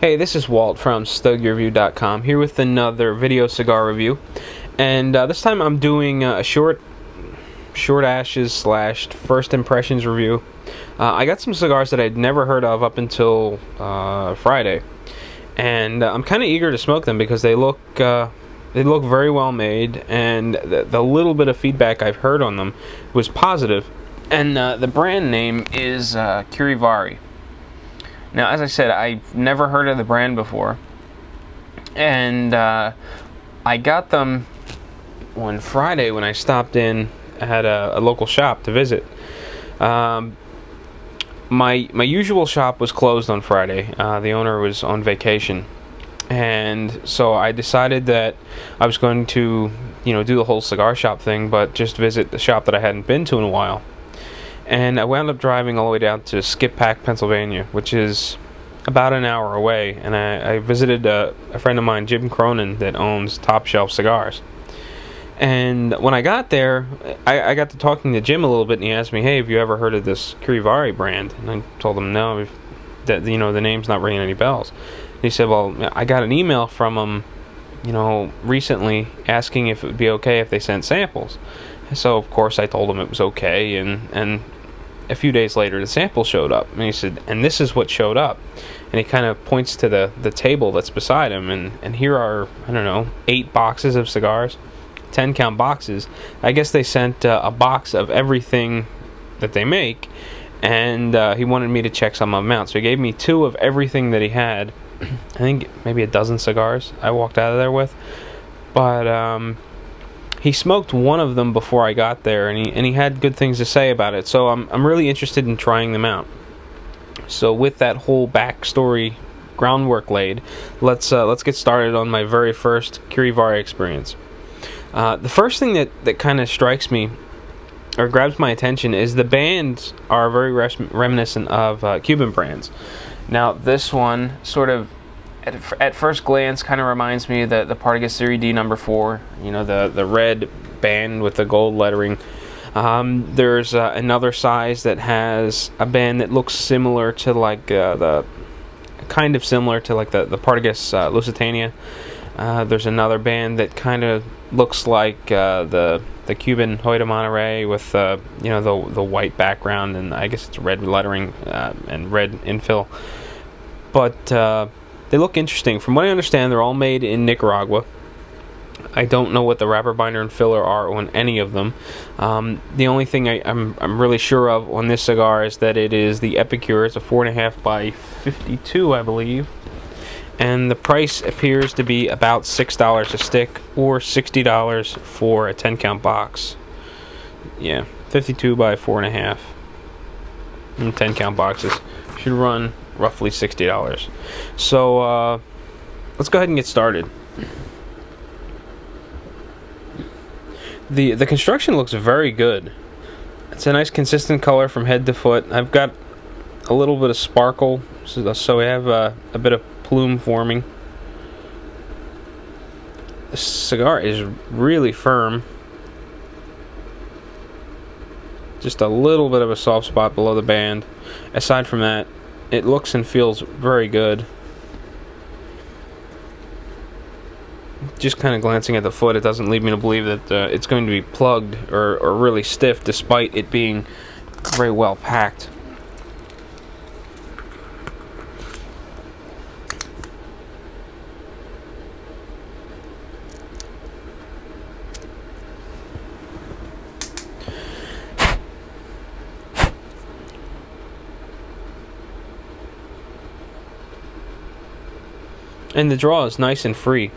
Hey, this is Walt from StugYourReview.com here with another video cigar review, and this time I'm doing a short ashes / first impressions review. I got some cigars that I'd never heard of up until Friday, and I'm kind of eager to smoke them because they look very well made, and the little bit of feedback I've heard on them was positive. And the brand name is Curivari. Now, as I said, I've never heard of the brand before, and I got them on Friday when I stopped in at a local shop to visit. My usual shop was closed on Friday. The owner was on vacation, and so I decided that I was going to, do the whole cigar shop thing, but just visit the shop that I hadn't been to in a while. And I wound up driving all the way down to Skip-Pack, Pennsylvania, which is about an hour away. And I visited a friend of mine, Jim Cronin, that owns Top Shelf Cigars. And when I got there, I got to talking to Jim a little bit, and he asked me, "Hey, have you ever heard of this Curivari brand?" And I told him no, that the name's not ringing any bells. And he said, "Well, I got an email from him, recently asking if it would be okay if they sent samples." So of course I told him it was okay, and a few days later the sample showed up, and he said, "And this is what showed up." And he kind of points to the table that's beside him, and here are, I don't know, 8 boxes of cigars, 10 count boxes. I guess they sent a box of everything that they make, and he wanted me to check some of them out. So he gave me 2 of everything that he had. I think maybe a dozen cigars I walked out of there with, but he smoked one of them before I got there, and he had good things to say about it. So I'm really interested in trying them out. So with that whole backstory groundwork laid, let's get started on my very first Curivari experience. The first thing that kind of strikes me or grabs my attention is the bands are very reminiscent of Cuban brands. Now this one sort of at first glance kind of reminds me of the Partagas Serie D number 4, the red band with the gold lettering. There's another size that has a band that looks similar to like the Partagas Lusitania. There's another band that kind of looks like the Cuban Hoyt Monterey with the white background, and I guess it's red lettering and red infill. But they look interesting. From what I understand, they're all made in Nicaragua. I don't know what the wrapper, binder, and filler are on any of them. The only thing I'm really sure of on this cigar is that it is the Epicure. It's a 4.5 by 52, I believe. And the price appears to be about $6 a stick, or $60 for a 10 count box. Yeah, 52 by 4.5. And 10 count boxes should run roughly $60. So let's go ahead and get started. The construction looks very good. It's a nice consistent color from head to foot. I've got a little bit of sparkle, so we have a bit of plume forming. The cigar is really firm. Just a little bit of a soft spot below the band. Aside from that, it looks and feels very good. Just kind of glancing at the foot, it doesn't lead me to believe that it's going to be plugged or really stiff, despite it being very well packed. And the draw is nice and free.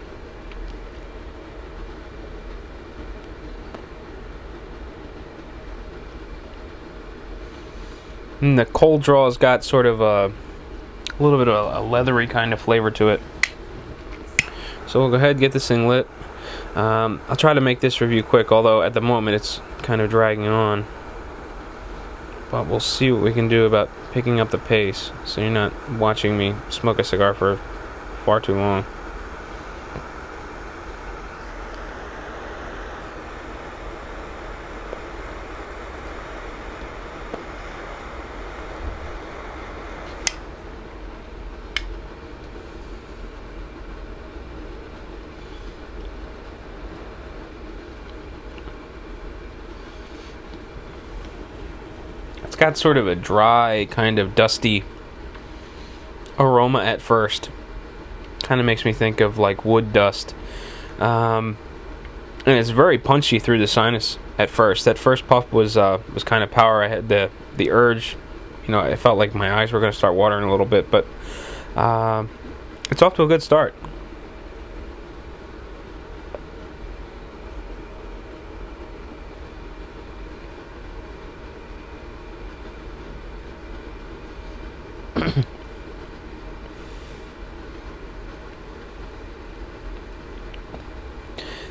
And the cold draw has got sort of a little bit of a leathery kind of flavor to it. So we'll go ahead and get this thing lit. I'll try to make this review quick, although at the moment it's kind of dragging on. But we'll see what we can do about picking up the pace, so you're not watching me smoke a cigar for far too long. It's got sort of a dry, kind of dusty aroma at first. Kind of makes me think of like wood dust. And it's very punchy through the sinus at first. That first puff was kind of power. I had the urge, you know, I felt like my eyes were going to start watering a little bit, but it's off to a good start.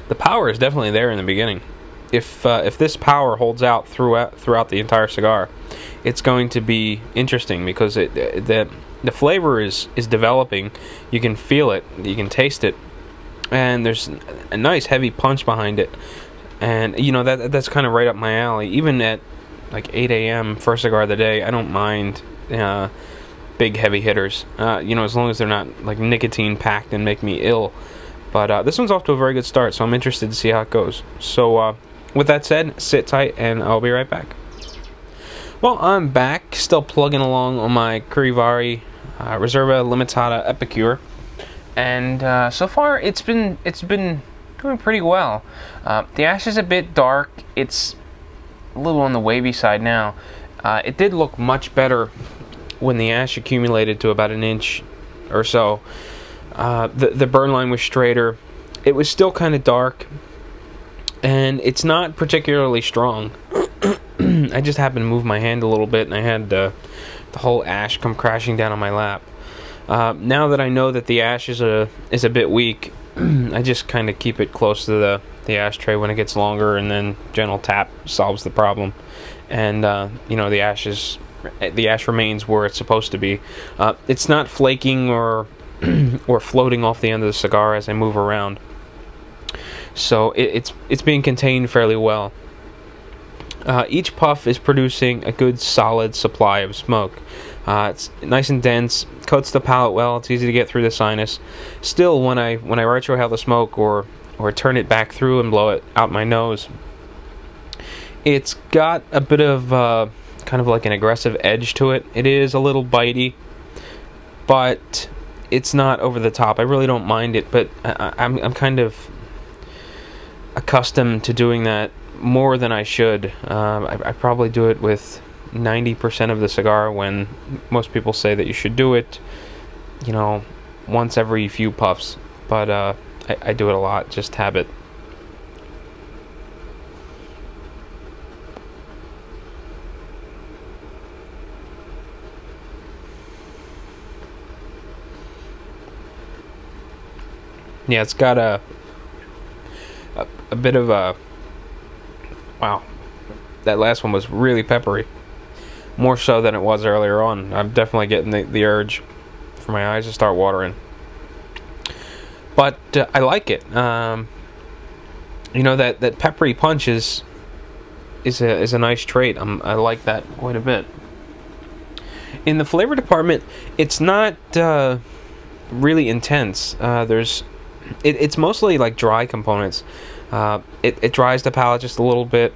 The power is definitely there in the beginning. If this power holds out throughout the entire cigar, it's going to be interesting because the flavor is developing. You can feel it, you can taste it, and there's a nice heavy punch behind it. And you know that's kind of right up my alley. Even at like 8 a.m. first cigar of the day, I don't mind big heavy hitters. You know, as long as they're not like nicotine packed and make me ill. But this one's off to a very good start, so I'm interested to see how it goes. So with that said, sit tight and I'll be right back. Well, I'm back, still plugging along on my Curivari Reserva Limitda Epicure, and so far it's been doing pretty well. The ash is a bit dark. It's a little on the wavy side now. It did look much better when the ash accumulated to about an inch or so. The burn line was straighter. It was still kind of dark, and it's not particularly strong. I just happened to move my hand a little bit, and I had the whole ash come crashing down on my lap. Now that I know that the ash is a bit weak, I just kind of keep it close to the ashtray when it gets longer, and then gentle tap solves the problem. And you know, the ash remains where it's supposed to be. It's not flaking or floating off the end of the cigar as I move around, so it's being contained fairly well. Each puff is producing a good solid supply of smoke. It's nice and dense, coats the palate well. It's easy to get through the sinus. Still, when I retrohale the smoke or turn it back through and blow it out my nose, it's got a bit of kind of like an aggressive edge to it. It is a little bitey, but it's not over the top. I really don't mind it, but I'm kind of accustomed to doing that more than I should. I probably do it with 90% of the cigar when most people say that you should do it, you know, once every few puffs. But I do it a lot, just habit. Yeah, it's got a bit of a... Wow. That last one was really peppery. More so than it was earlier on. I'm definitely getting the urge for my eyes to start watering. But I like it. You know, that peppery punch is a nice trait. I like that quite a bit. In the flavor department, it's not really intense. It's mostly like dry components. It dries the palate just a little bit.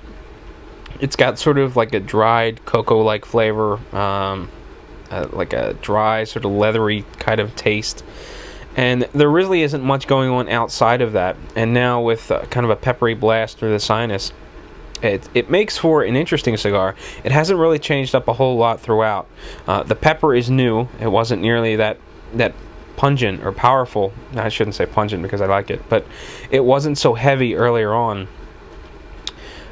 It's got sort of like a dried cocoa-like flavor, like a dry, sort of leathery kind of taste. And there really isn't much going on outside of that. And now with kind of a peppery blast through the sinus, it makes for an interesting cigar. It hasn't really changed up a whole lot throughout. The pepper is new. It wasn't nearly that pungent or powerful. I shouldn't say pungent because I like it, but it wasn't so heavy earlier on.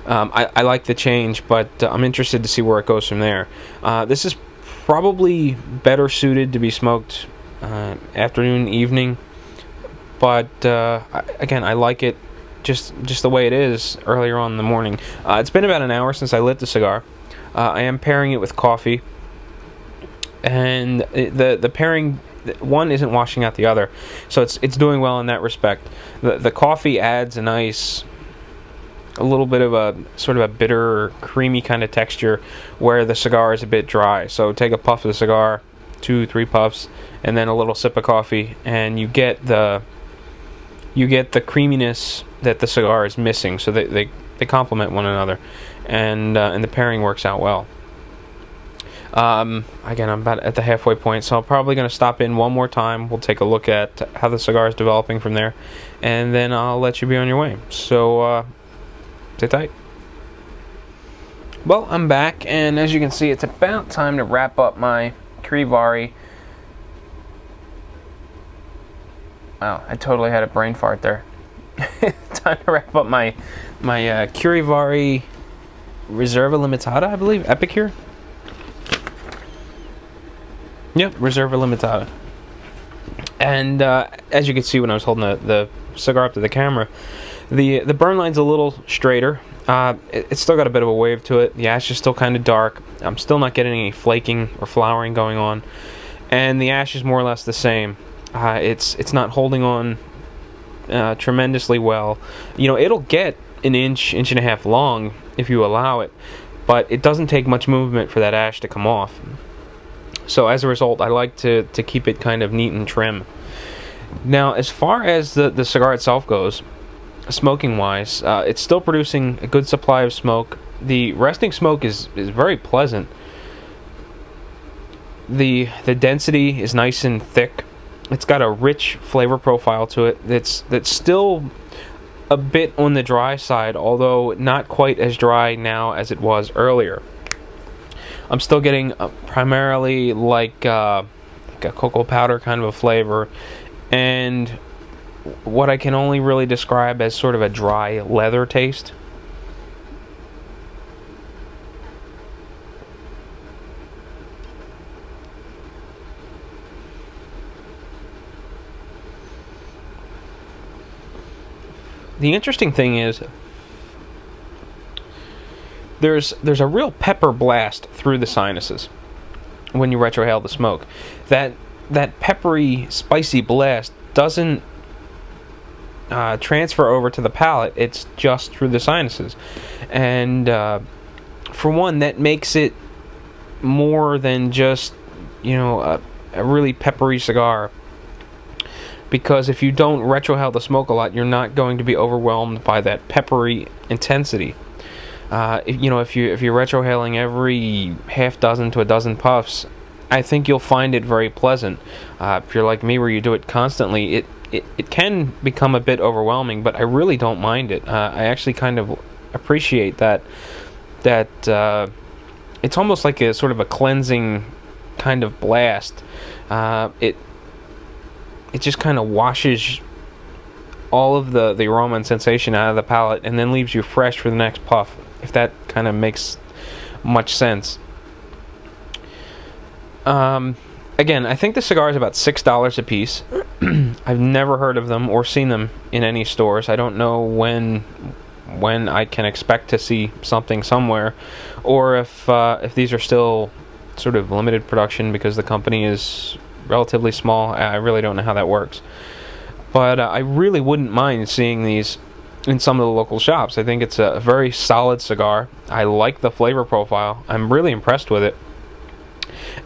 I like the change, but I'm interested to see where it goes from there. This is probably better suited to be smoked afternoon, evening, but again, I like it just the way it is earlier on in the morning. It's been about an hour since I lit the cigar. I am pairing it with coffee, and the pairing, one isn't washing out the other, so it's doing well in that respect. The coffee adds a little bit of a sort of a bitter, creamy kind of texture, where the cigar is a bit dry. So take a puff of the cigar, 2-3 puffs, and then a little sip of coffee, and you get the creaminess that the cigar is missing. So they complement one another, and the pairing works out well. Again, I'm about at the halfway point, so I'm probably going to stop in one more time. We'll take a look at how the cigar is developing from there, and then I'll let you be on your way. So, sit tight. Well, I'm back, and as you can see, it's about time to wrap up my Curivari. Wow, I totally had a brain fart there. Time to wrap up my Curivari Reserva Limitda, I believe, Epicure. Yep, Reserva Limitda. And as you can see when I was holding the cigar up to the camera, the burn line's a little straighter. It's still got a bit of a wave to it. The ash is still kind of dark. I'm still not getting any flaking or flowering going on, and the ash is more or less the same. It's not holding on tremendously well. You know, it'll get an inch and a half long if you allow it, but it doesn't take much movement for that ash to come off. So as a result, I like to keep it kind of neat and trim. Now, as far as the cigar itself goes, smoking wise, it's still producing a good supply of smoke. The resting smoke is very pleasant. The density is nice and thick. It's got a rich flavor profile to it that's still a bit on the dry side, although not quite as dry now as it was earlier. I'm still getting primarily like a cocoa powder kind of a flavor, and what I can only really describe as sort of a dry leather taste. The interesting thing is there's a real pepper blast through the sinuses when you retrohale the smoke. That peppery, spicy blast doesn't transfer over to the palate. It's just through the sinuses, and for one, that makes it more than just, you know, a really peppery cigar. Because if you don't retrohale the smoke a lot, you're not going to be overwhelmed by that peppery intensity. You know, if you're retrohaling every half dozen to a dozen puffs, I think you'll find it very pleasant. If you're like me, where you do it constantly, it can become a bit overwhelming, but I really don't mind it. I actually kind of appreciate that it's almost like a sort of a cleansing kind of blast. It just kind of washes all of the aroma and sensation out of the palate, and then leaves you fresh for the next puff, if that kind of makes much sense. Again, I think the cigar is about $6 a piece. I've never heard of them or seen them in any stores. I don't know when I can expect to see something somewhere, or if these are still sort of limited production because the company is relatively small. I really don't know how that works, but I really wouldn't mind seeing these in some of the local shops. I think it's a very solid cigar. I like the flavor profile. I'm really impressed with it,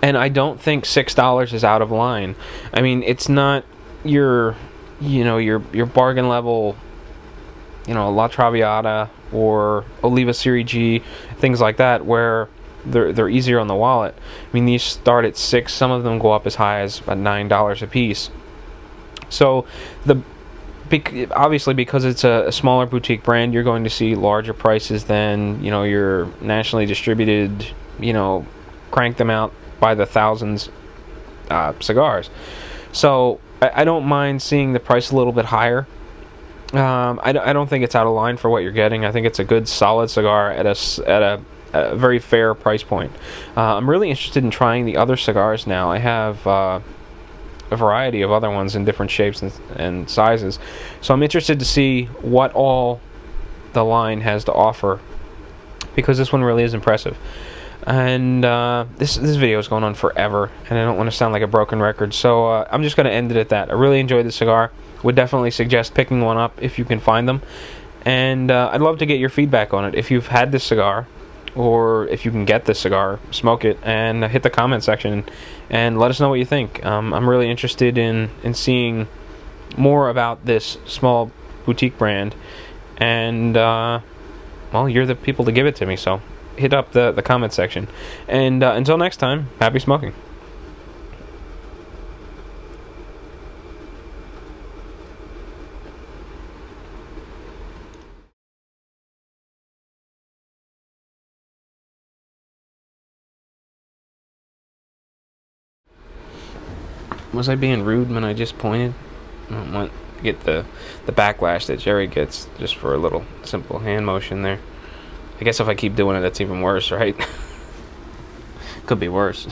and I don't think $6 is out of line. I mean, it's not your bargain level, you know, La Traviata or Oliva Serie G, things like that, where they're easier on the wallet. I mean, these start at $6. Some of them go up as high as about $9 a piece. So obviously, because it's a smaller boutique brand, you're going to see larger prices than, you know, your nationally distributed, you know, crank them out by the thousands cigars. So I don't mind seeing the price a little bit higher. I don't think it's out of line for what you're getting. I think it's a good, solid cigar at a very fair price point. I'm really interested in trying the other cigars now. I have a variety of other ones in different shapes and sizes, so I'm interested to see what all the line has to offer, because this one really is impressive. And this video is going on forever, and I don't want to sound like a broken record, so I'm just going to end it at that. I really enjoyed the cigar. Would definitely suggest picking one up if you can find them, and I'd love to get your feedback on it. If you've had this cigar, or if you can get this cigar, smoke it, and hit the comment section and let us know what you think. I'm really interested in seeing more about this small boutique brand, and well, you're the people to give it to me, so hit up the comment section. And until next time, happy smoking. Was I being rude when I just pointed? I don't want to get the backlash that Jerry gets just for a little simple hand motion there. I guess if I keep doing it, that's even worse, right? Could be worse.